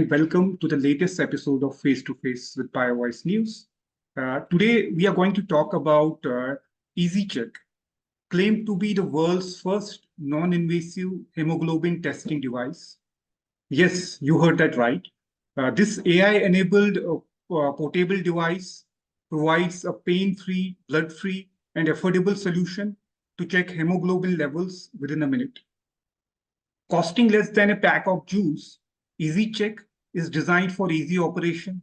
and welcome to the latest episode of Face to Face with BioVoice News. Today, we are going to talk about EzeCheck, claimed to be the world's first non-invasive hemoglobin testing device. Yes, you heard that right. This AI-enabled portable device provides a pain-free, blood-free, and affordable solution to check hemoglobin levels within a minute. Costing less than a pack of juice, EzeCheck is designed for easy operation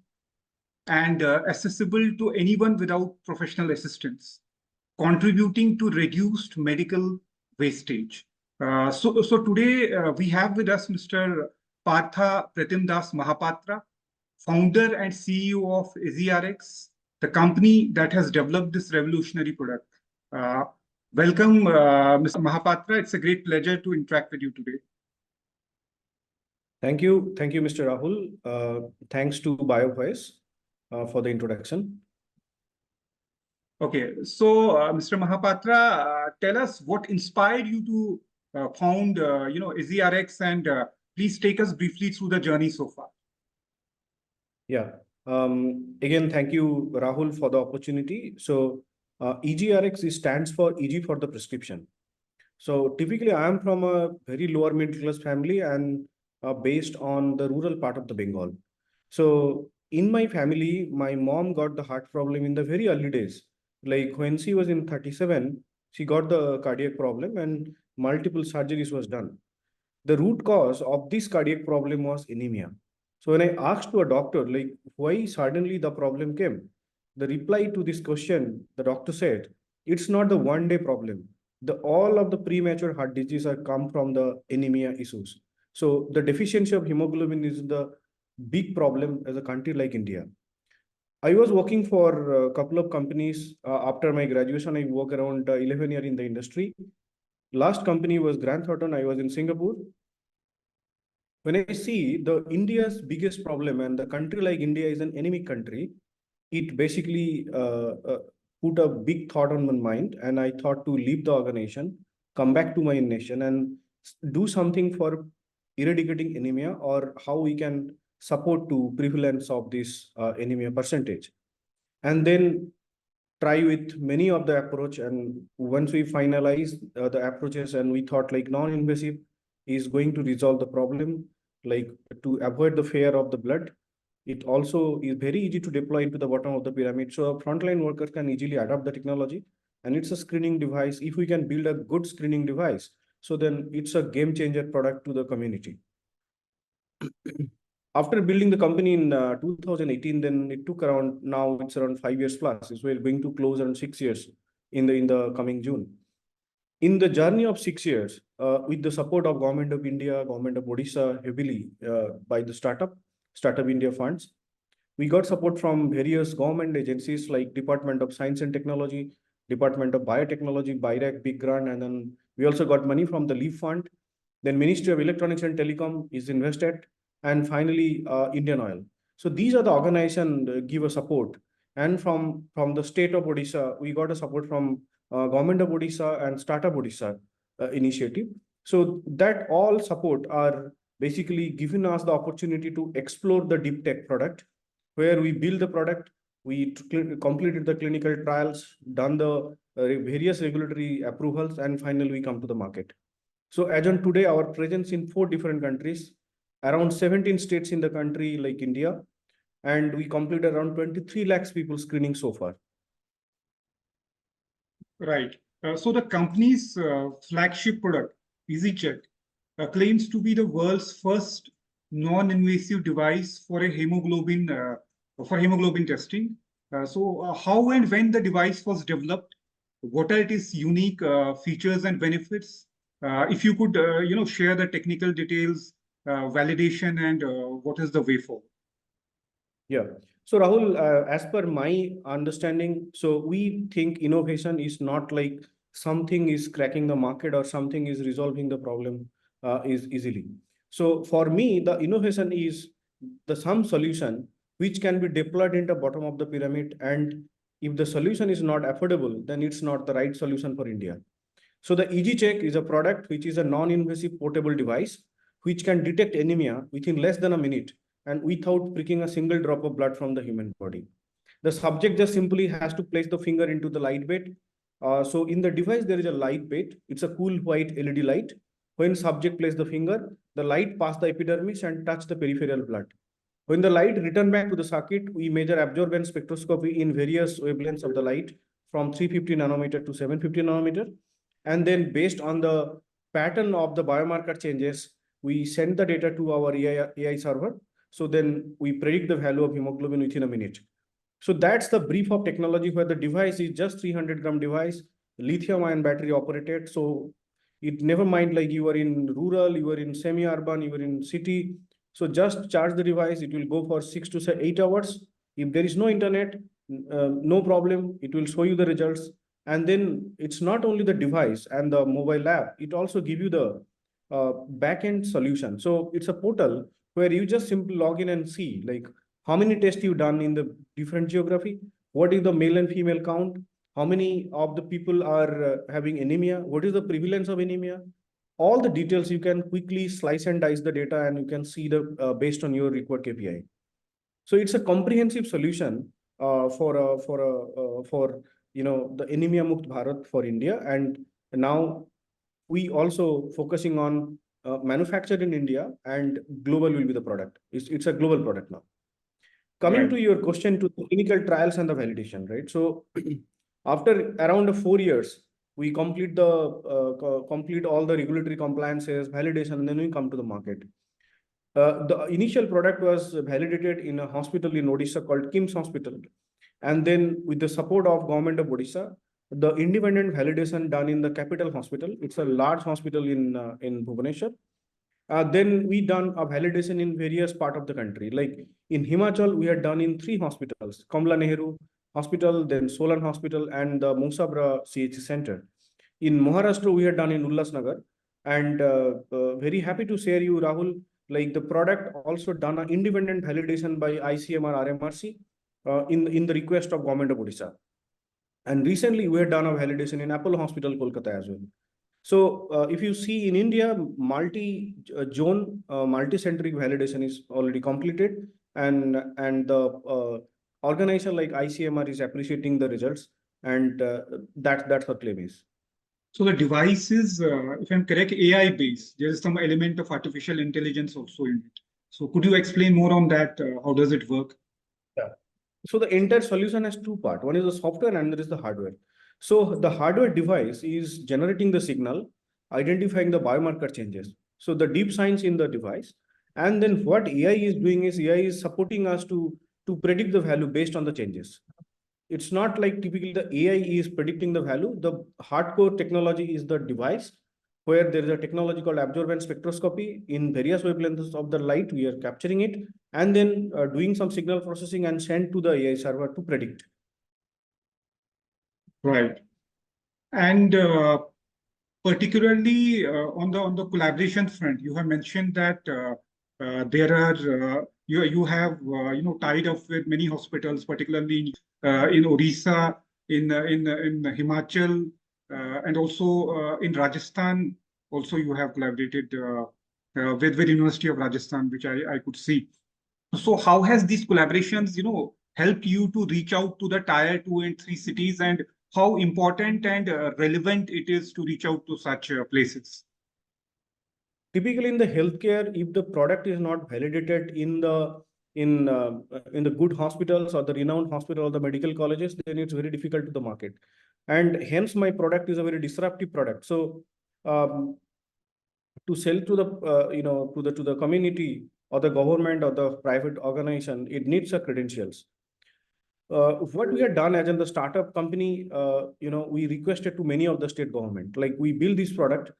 and accessible to anyone without professional assistance, contributing to reduced medical wastage. So today we have with us Mr. Partha Pratim Das Mahapatra, founder and CEO of EzeRx, the company that has developed this revolutionary product. Welcome, Mr. Mahapatra. It's a great pleasure to interact with you today. Thank you, Mr. Rahul. Thanks to BioVoice for the introduction. Okay, so Mr. Mahapatra, tell us what inspired you to found, EzeRx, and please take us briefly through the journey so far. Yeah. Again, thank you, Rahul, for the opportunity. So EzeRx stands for EG for the prescription. So typically, I am from a very lower middle class family and based on the rural part of the Bengal. So in my family, my mom got the heart problem in the very early days. Like when she was in 37, she got the cardiac problem and multiple surgeries was done. The root cause of this cardiac problem was anemia. So when I asked to a doctor, like why suddenly the problem came, the reply to this question, the doctor said, it's not the one-day problem. All of the premature heart disease are come from the anemia issues. So the deficiency of hemoglobin is the big problem as a country like India. I was working for a couple of companies. After my graduation, I worked around 11 years in the industry. Last company was Grant Thornton. I was in Singapore. When I see the India's biggest problem and the country like India is an anemic country, it basically put a big thought on my mind. And I thought to leave the organization, come back to my nation and do something for eradicating anemia or how we can support to prevalence of this anemia percentage. And then try with many of the approach. And once we finalize the approaches and we thought like non-invasive is going to resolve the problem, like to avoid the fear of the blood. It also is very easy to deploy into the bottom of the pyramid. So frontline workers can easily adopt the technology and it's a screening device. If we can build a good screening device, so then it's a game changer product to the community. After building the company in 2018, then it took around, now it's around 5 years plus. So we're going to close around 6 years in the coming June. In the journey of 6 years, with the support of Government of India, Government of Odisha, heavily by the Startup India funds, we got support from various government agencies like Department of Science and Technology, Department of Biotechnology, BIRAC, big grant, and then we also got money from the LEAF fund. Then Ministry of Electronics and Telecom is invested, and finally Indian Oil. So these are the organizations give a support. And from the state of Odisha, we got a support from Government of Odisha and Startup Odisha initiative. So that all support are basically giving us the opportunity to explore the deep tech product, where we build the product, we completed the clinical trials, done the various regulatory approvals, and finally we come to the market. So as on today, our presence in 4 different countries, around 17 states in the country like India, and we completed around 23 lakhs people screening so far. Right. So the company's flagship product, EzeCheck, claims to be the world's first non-invasive device for a hemoglobin testing. So how and when the device was developed, what are its unique features and benefits? If you could, share the technical details, validation, and what is the way forward? Yeah. So Rahul, as per my understanding, so we think innovation is not like something is cracking the market or something is resolving the problem is easily. So for me, the innovation is some solution which can be deployed in the bottom of the pyramid. And if the solution is not affordable, then it's not the right solution for India. So the EzeCheck is a product which is a non-invasive portable device which can detect anemia within less than a minute and without pricking a single drop of blood from the human body. The subject just simply has to place the finger into the light bed. So in the device, there is a light bed. It's a cool white LED light. When subject place the finger, the light pass the epidermis and touch the peripheral blood. When the light return back to the circuit, we measure absorbance spectroscopy in various wavelengths of the light from 350 nanometer to 750 nanometer. And then based on the pattern of the biomarker changes, we send the data to our AI server. So then we predict the value of hemoglobin within a minute. So that's the brief of technology, where the device is just 300-gram device, lithium ion battery operated. So it never mind like you are in rural, you are in semi-urban, you are in city. So just charge the device. It will go for 6 to 8 hours. If there is no internet, no problem. It will show you the results. And then it's not only the device and the mobile app, it also give you the backend solution. So it's a portal where you just simply log in and see like how many tests you've done in the different geography, what is the male and female count, how many of the people are having anemia, what is the prevalence of anemia, all the details. You can quickly slice and dice the data, and you can see the based on your required KPI. So it's a comprehensive solution for the anemia mukt Bharat for India. And now we also focusing on manufactured in India, and global will be the product. It's a global product now. Coming Right. to your question to the clinical trials and the validation, right? So after around 4 years, we complete all the regulatory compliances, validation, and then we come to the market. The initial product was validated in a hospital in Odisha called KIMS Hospital. And then with the support of government of Odisha, the independent validation done in the capital hospital. It's a large hospital in Bhubaneswar. Then we done a validation in various part of the country. Like in Himachal, we had done in 3 hospitals: Kamla Nehru Hospital, then Solan Hospital, and the Musabra CHC Center. In Maharashtra, we had done in Ulhasnagar. And very happy to share you, Rahul, like the product also done an independent validation by ICMR RMRC in the request of government of Odisha. And recently, we had done a validation in Apollo Hospital, Kolkata as well. So if you see in India, multi-zone, multi-centric validation is already completed, and the organization like ICMR is appreciating the results, and that's what claim is. So the device is, if I'm correct, AI based. There is some element of artificial intelligence also in it. So could you explain more on that? How does it work? Yeah. So the entire solution has 2 parts. One is the software and there is the hardware. So the hardware device is generating the signal, identifying the biomarker changes. So the deep science in the device. And then what AI is doing is AI is supporting us to predict the value based on the changes. It's not like typically the AI is predicting the value. The hardcore technology is the device, where there is a technology called absorbance spectroscopy. In various wavelengths of the light, we are capturing it and then doing some signal processing and send to the AI server to predict. Right. And particularly on the collaboration front, you have mentioned that there are you have tied up with many hospitals, particularly in Odisha, in Himachal, and also in Rajasthan. Also, you have collaborated with University of Rajasthan, which I could see. So, how has these collaborations, helped you to reach out to the tier 2 and 3 cities, and how important and relevant it is to reach out to such places? Typically in the healthcare, if the product is not validated in the good hospitals or the renowned hospital or the medical colleges, then it's very difficult to the market. And hence my product is a very disruptive product. So to sell to the to the community or the government or the private organization, it needs a credentials. What we had done as in the startup company, we requested to many of the state government, like we build this product.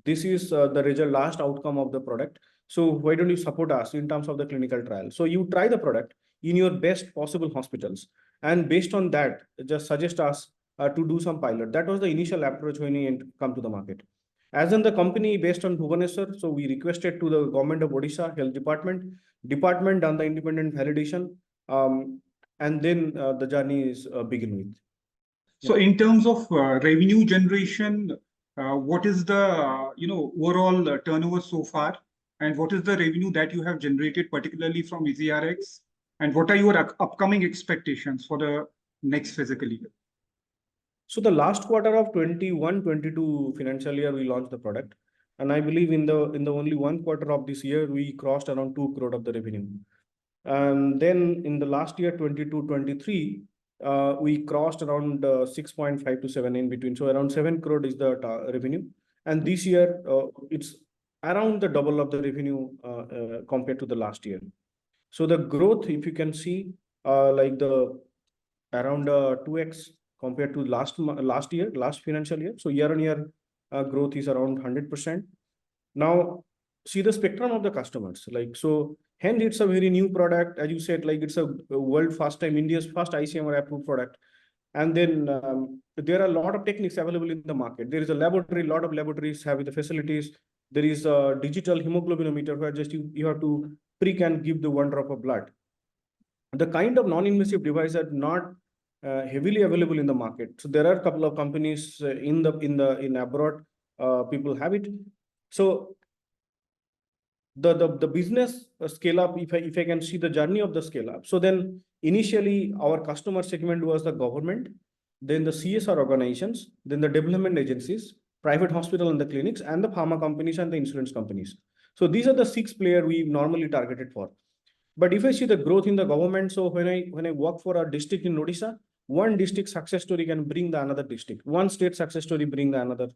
This is the result, last outcome of the product. So why don't you support us in terms of the clinical trial? So you try the product in your best possible hospitals, and based on that, just suggest us to do some pilot. That was the initial approach when we come to the market. As in the company based on Bhubaneswar, so we requested to the government of Odisha health department done the independent validation, and then the journey is begin with. So, in terms of revenue generation, what is the overall turnover so far, and what is the revenue that you have generated, particularly from EzeRx, and what are your upcoming expectations for the next physical year? So the last quarter of 21-22 financial year, we launched the product. And I believe in the only one quarter of this year, we crossed around 2 crore of the revenue. And then in the last year, 22-23, we crossed around 6.5 to 7 in between. So around 7 crore is the revenue. And this year, it's around the double of the revenue compared to the last year. So the growth, if you can see, like the around 2x compared to last financial year. So year on year growth is around 100%. Now, see the spectrum of the customers. Like, so hence it's a very new product. As you said, like it's a world first time, India's first ICMR approved product. And then there are a lot of techniques available in the market. There is a laboratory, lot of laboratories have the facilities. There is a digital hemoglobinometer where just you have to prick and give the 1 drop of blood. The kind of non-invasive devices are not heavily available in the market. So there are a couple of companies in abroad, people have it. So the business scale up, if I can see the journey of the scale up. So then initially our customer segment was the government, then the CSR organizations, then the development agencies, private hospital and the clinics, and the pharma companies and the insurance companies. So these are the 6 players we normally targeted for. But if I see the growth in the government, so when I work for a district in Odisha, one district success story can bring the another district. One state success story bring the another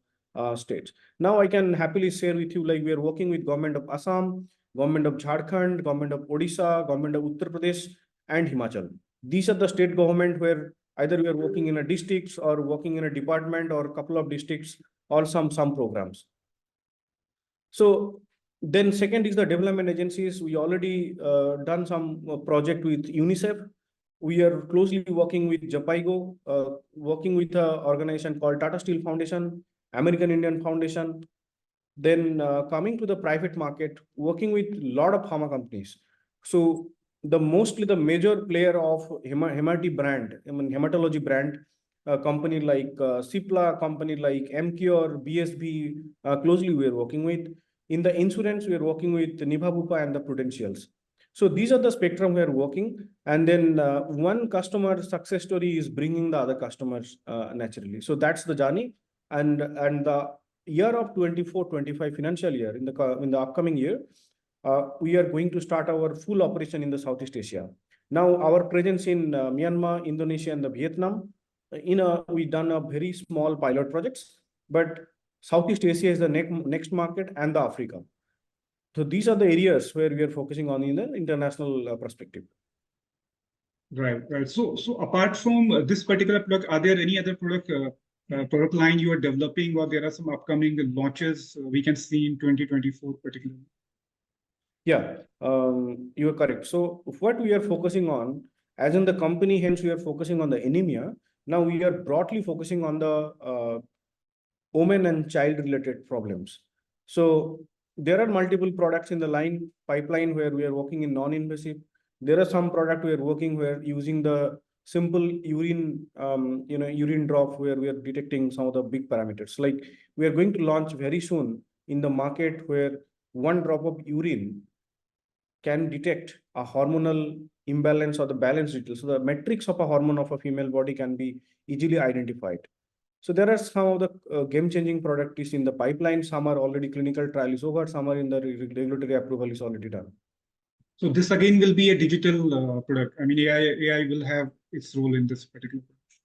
state. Now I can happily share with you, like we are working with government of Assam, government of Jharkhand, government of Odisha, government of Uttar Pradesh, and Himachal. These are the state government where either we are working in a district or working in a department or a couple of districts or some programs. So then second is the development agencies. We already done some project with UNICEF. We are closely working with Japaigo, working with an organization called Tata Steel Foundation, American Indian Foundation. Then coming to the private market, working with a lot of pharma companies. So the major player of hematology brand, company like Cipla, company like MCure, BSB, closely we are working with. In the insurance, we are working with Niva Bupa and the Prudentials. So these are the spectrum we are working. And then one customer success story is bringing the other customers naturally. So that's the journey. And the year of 24-25 financial year, in the upcoming year, we are going to start our full operation in the Southeast Asia. Now our presence in Myanmar, Indonesia, and the Vietnam, we done a very small pilot projects, but Southeast Asia is the next market, and the Africa. So these are the areas where we are focusing on in the international perspective. Right. So apart from this particular product, are there any other product line you are developing, or there are some upcoming launches we can see in 2024 particularly? Yeah, you are correct. So what we are focusing on, as in the company, hence we are focusing on the anemia. Now we are broadly focusing on the women and child related problems. So there are multiple products in the pipeline where we are working in non-invasive. There are some product we are working where using the simple urine, urine drop where we are detecting some of the big parameters. Like we are going to launch very soon in the market where 1 drop of urine can detect a hormonal imbalance or the balance details. So the metrics of a hormone of a female body can be easily identified. So there are some of the game-changing products in the pipeline. Some are already clinical trial is over. Some are in the regulatory approval is already done. So this again will be a digital product. I mean, AI will have its role in this particular product.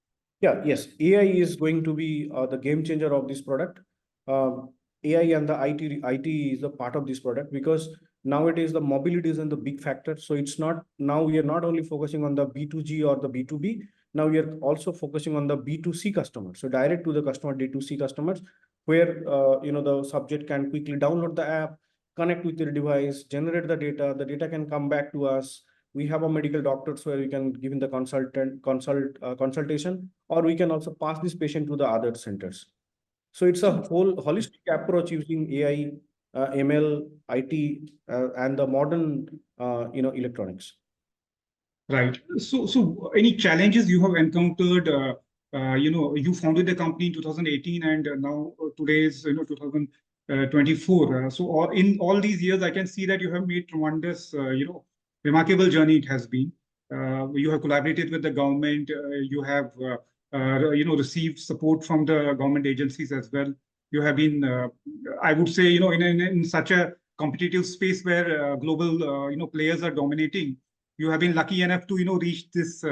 Yeah, yes. AI is going to be the game changer of this product. AI and the IT is a part of this product, because nowadays the mobility is the big factor. So it's not, now we are not only focusing on the B2G or the B2B. Now we are also focusing on the B2C customers. So direct to the customer, D2C customers, where the subject can quickly download the app, connect with their device, generate the data can come back to us. We have a medical doctors where we can give in the consultation, or we can also pass this patient to the other centers. So it's a whole holistic approach using AI, ML, IT, and the modern electronics. Right. So any challenges you have encountered? You founded the company in 2018, and now today is 2024. 24. In all these years, I can see that you have made tremendous, remarkable journey it has been. You have collaborated with the government. You have, received support from the government agencies as well. You have been, I would say, in such a competitive space where global, players are dominating. You have been lucky enough to, reach this,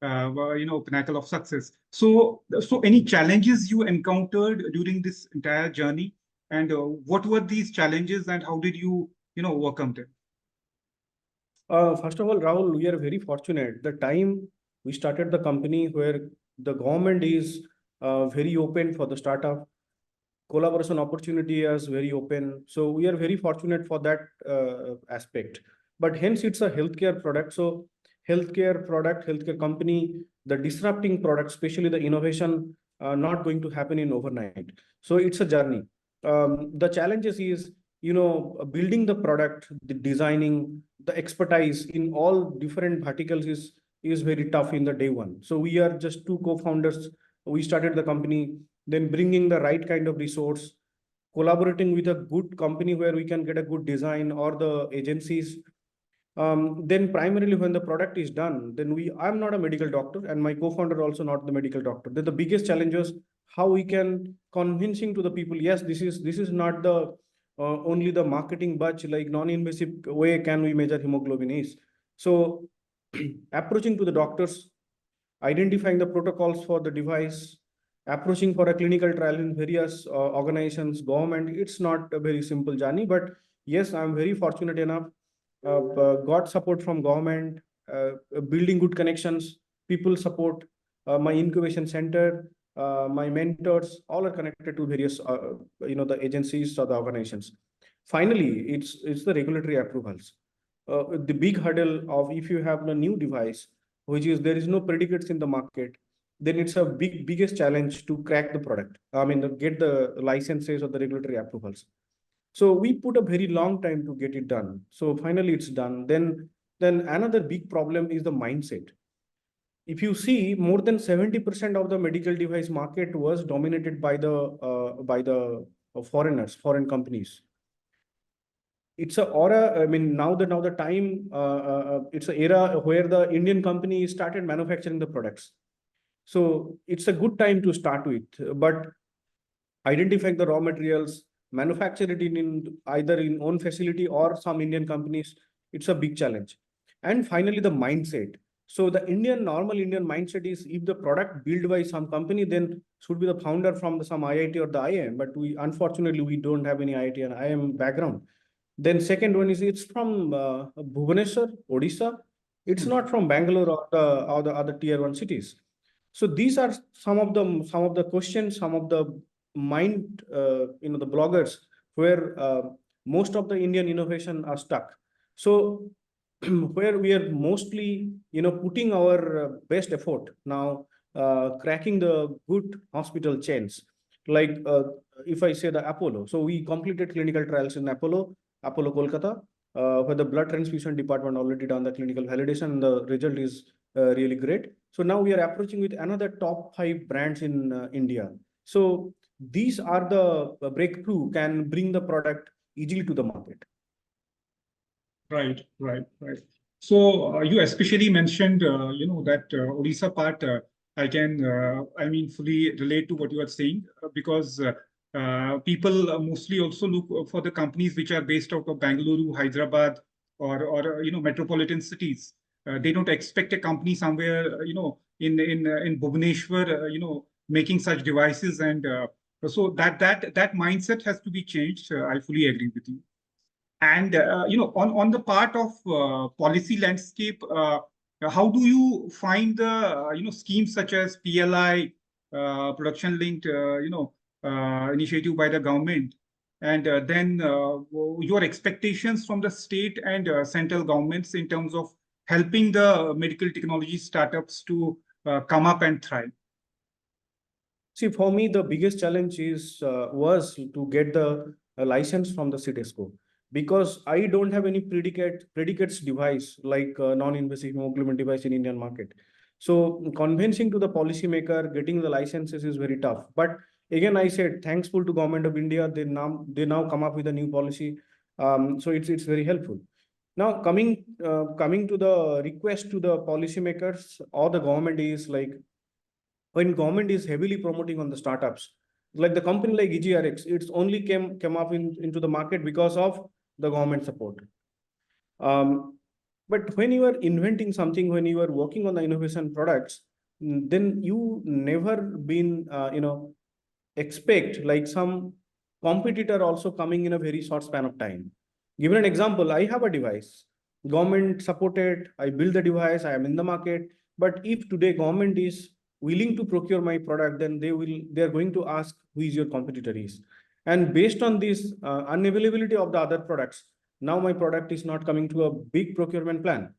pinnacle of success. So any challenges you encountered during this entire journey? And what were these challenges and how did you, overcome them? First of all, Rahul, we are very fortunate. The time we started the company where the government is very open for the startup, collaboration opportunity is very open. So we are very fortunate for that aspect. But hence it's a healthcare product. So healthcare product, healthcare company, the disrupting product, especially the innovation, not going to happen in overnight. So it's a journey. The challenges is, building the product, the designing, the expertise in all different verticals is very tough in the day one. So we are just two co-founders. We started the company, then bringing the right kind of resource, collaborating with a good company where we can get a good design or the agencies. Then primarily when the product is done, I'm not a medical doctor and my co-founder also not the medical doctor. Then the biggest challenge was how we can convincing to the people, yes, this is not the only the marketing batch, like non-invasive way can we measure hemoglobin is. So approaching to the doctors, identifying the protocols for the device, approaching for a clinical trial in various organizations, government, it's not a very simple journey. But yes, I'm very fortunate enough, got support from government, building good connections, people support, my incubation center, my mentors, all are connected to various, the agencies or the organizations. Finally, it's the regulatory approvals. The big hurdle of if you have a new device, which is there is no predicates in the market, then it's a biggest challenge to crack the product. I mean, get the licenses or the regulatory approvals. So we put a very long time to get it done. So finally it's done. Then another big problem is the mindset. If you see, more than 70% of the medical device market was dominated by the foreigners, foreign companies. It's a aura. I mean, now the time, it's an era where the Indian company started manufacturing the products. So it's a good time to start with, but identifying the raw materials, manufacture it in either in own facility or some Indian companies, it's a big challenge. And finally, the mindset. So the normal Indian mindset is if the product built by some company, then should be the founder from some IIT or the IIM. But unfortunately, we don't have any IIT and IIM background. Then second one is it's from Bhubaneswar, Odisha. It's not from Bangalore or the other tier one cities. So these are some of the questions, some of the mind, the bloggers where most of the Indian innovation are stuck. So where we are mostly, putting our best effort now, cracking the good hospital chains. Like if I say the Apollo, so we completed clinical trials in Apollo Kolkata, where the blood transfusion department already done the clinical validation and the result is really great. So now we are approaching with another top 5 brands in India. So these are the breakthrough can bring the product easily to the market. Right. So you especially mentioned, that Odisha part. I mean, fully relate to what you are saying because people mostly also look for the companies which are based out of Bangalore, Hyderabad, or metropolitan cities. They don't expect a company somewhere, in Bhubaneswar, making such devices, and so that mindset has to be changed. I fully agree with you. And on the part of policy landscape, how do you find the schemes such as PLI, production linked initiative by the government, and then your expectations from the state and central governments in terms of helping the medical technology startups to come up and thrive? See, for me, the biggest challenge was to get the license from the CITESCO, because I don't have any predicates device like non-invasive hemoglobin device in Indian market. So convincing to the policymaker, getting the licenses is very tough. But again, I said, thankful to Government of India, they now come up with a new policy. So it's very helpful. Now coming to the request to the policymakers or the government is like, when government is heavily promoting on the startups, like the company like EzeRx, it's only came up into the market because of the government support. But when you are inventing something, when you are working on the innovation products, then you never been, expect like some competitor also coming in a very short span of time. Given an example, I have a device, government supported, I build the device, I am in the market. But if today government is willing to procure my product, then they are going to ask who is your competitor is. And based on this unavailability of the other products, now my product is not coming to a big procurement plan.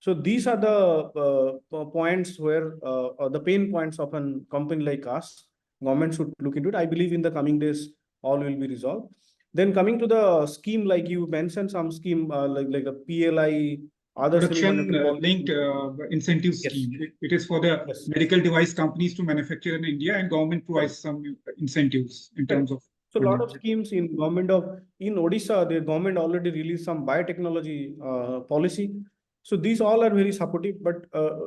So these are the points where the pain points of a company like us. Government should look into it. I believe in the coming days, all will be resolved. Then coming to the scheme, like you mentioned, some scheme like a PLI, other Production semiconductor linked policy. incentive Yes, scheme. It is for the yes. medical device companies to manufacture in India, and government provides some incentives in terms Correct. of So a lot funding. of schemes in Odisha, the government already released some biotechnology policy. So these all are very supportive. But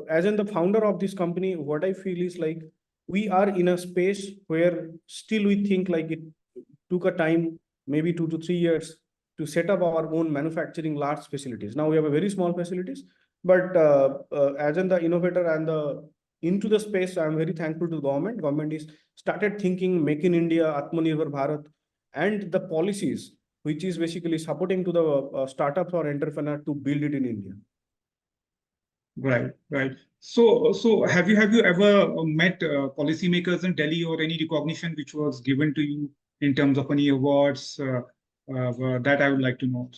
as in the founder of this company, what I feel is like we are in a space where still we think like it took a time, maybe 2 to 3 years, to set up our own manufacturing large facilities. Now we have a very small facilities, but as in the innovator and the into the space, I'm very thankful to the government. Government is started thinking Make in India, Atmanirbhar Bharat, and the policies which is basically supporting to the startups or entrepreneur to build it in India. Right, right. So have you ever met policymakers in Delhi, or any recognition which was given to you in terms of any awards that I would like to know?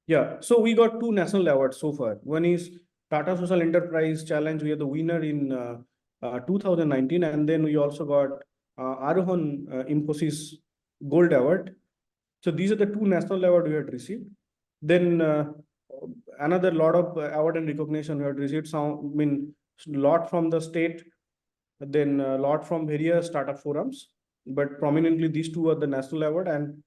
Yeah, so we got two national awards so far. One is Tata Social Enterprise Challenge. We are the winner in 2019, and then we also got Arohan Infosys Gold Award. So these are the two national awards we had received. Then another lot of award and recognition we had received. Some, I mean, lot from the state, then a lot from various startup forums, but prominently these two are the national award. And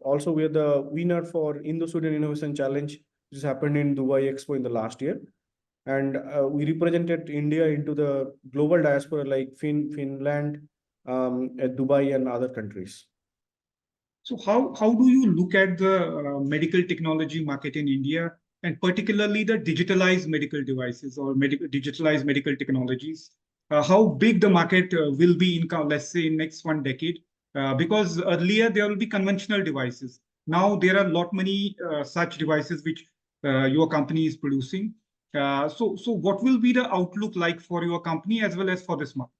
also we are the winner for Indo-Sudan Innovation Challenge, which happened in Dubai Expo in the last year. And we represented India into the global diaspora like Finland, Dubai, and other countries. So how do you look at the medical technology market in India, and particularly the digitalized medical devices or digitalized medical technologies? How big the market will be in, let's say, in next 1 decade? Because earlier there will be conventional devices. Now there are a lot many such devices which your company is producing. So what will be the outlook like for your company as well as for this market?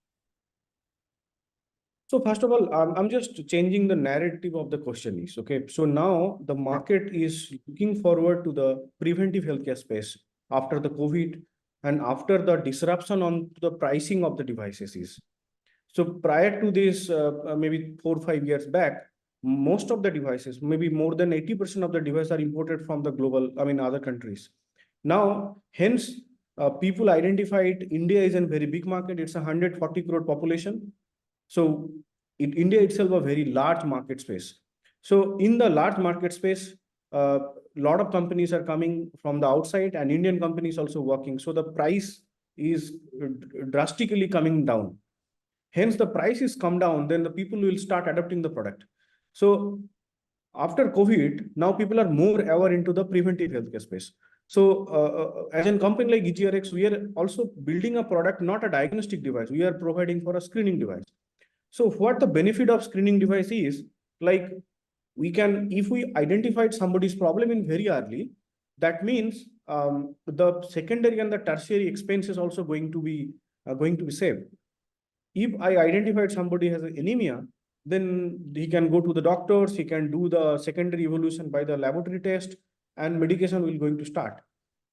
So first of all, I'm just changing the narrative of the question is, okay. So now the market is looking forward to the preventive healthcare space after the COVID and after the disruption on the pricing of the devices is. So prior to this, maybe 4 or 5 years back, most of the devices, maybe more than 80% of the devices are imported from the global, I mean, other countries. Now, hence, people identified India is a very big market. It's 140 crore population. So India itself a very large market space. So in the large market space, a lot of companies are coming from the outside, and Indian companies also working. So the price is drastically coming down. Hence, the price is come down, then the people will start adopting the product. So after COVID, now people are more aware into the preventive healthcare space. So as a company like EzeRx, we are also building a product, not a diagnostic device. We are providing for a screening device. So what the benefit of screening device is, like we can, if we identified somebody's problem in very early, that means the secondary and the tertiary expense is also going to be saved. If I identified somebody has anemia, then he can go to the doctors, he can do the secondary evolution by the laboratory test, and medication will going to start.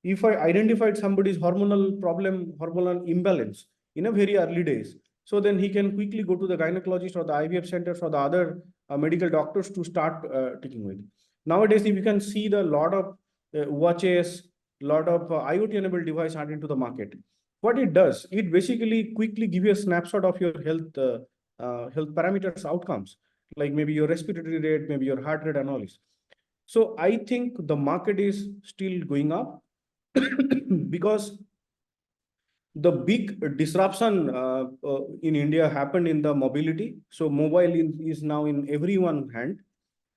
If I identified somebody's hormonal problem, hormonal imbalance in a very early days, so then he can quickly go to the gynecologist or the IVF centers or the other medical doctors to start taking with. Nowadays, if you can see the lot of watches, lot of IoT enabled device added into the market. What it does, it basically quickly give you a snapshot of your health health parameters outcomes, like maybe your respiratory rate, maybe your heart rate and all this. So I think the market is still going up because the big disruption in India happened in the mobility. So mobile is now in everyone's hand.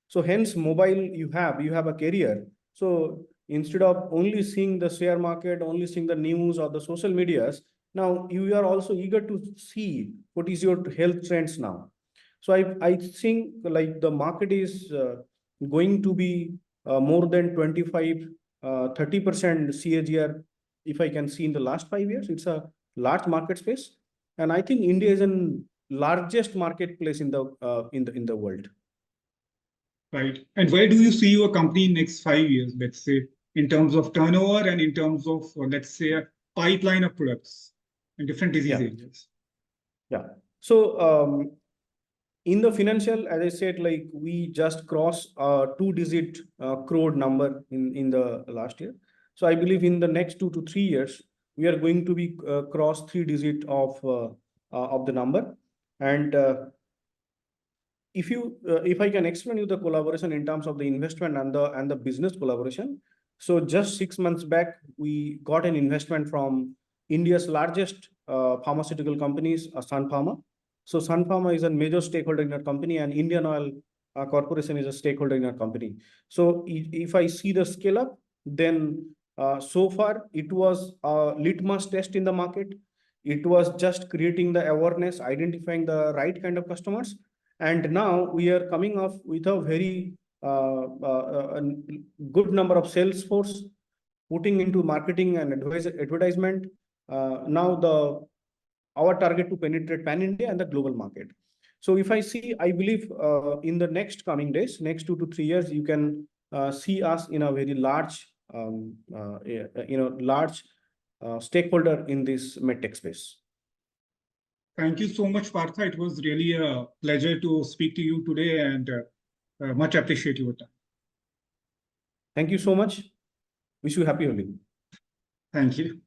So hence mobile you have a career. So instead of only seeing the share market, only seeing the news or the social medias, now you are also eager to see what is your health trends now. So I think like the market is going to be more than 25, 30% CAGR. If I can see in the last 5 years, it's a large market space. And I think India is an largest marketplace in the world. Right. And where do you see your company in next 5 years, let's say, in terms of turnover and in terms of, let's say, a pipeline of products in different disease areas? Yeah. So in the financial, as I said, like we just crossed a 2-digit crore number in the last year. So I believe in the next 2 to 3 years, we are going to be cross 3-digit of the number. And if I can explain you the collaboration in terms of the investment and the business collaboration. So just 6 months back, we got an investment from India's largest pharmaceutical companies, Sun Pharma. So Sun Pharma is a major stakeholder in our company, and Indian Oil Corporation is a stakeholder in our company. So if I see the scale up, then so far it was a litmus test in the market. It was just creating the awareness, identifying the right kind of customers. And now we are coming off with a very good number of sales force putting into marketing and advertisement. Now our target to penetrate pan India and the global market. So if I see, I believe in the next coming days, next 2 to 3 years, you can see us in a very large, large stakeholder in this medtech space. Thank you so much, Partha. It was really a pleasure to speak to you today, and much appreciate your time. Thank you so much. Wish you happy Holi. Thank you.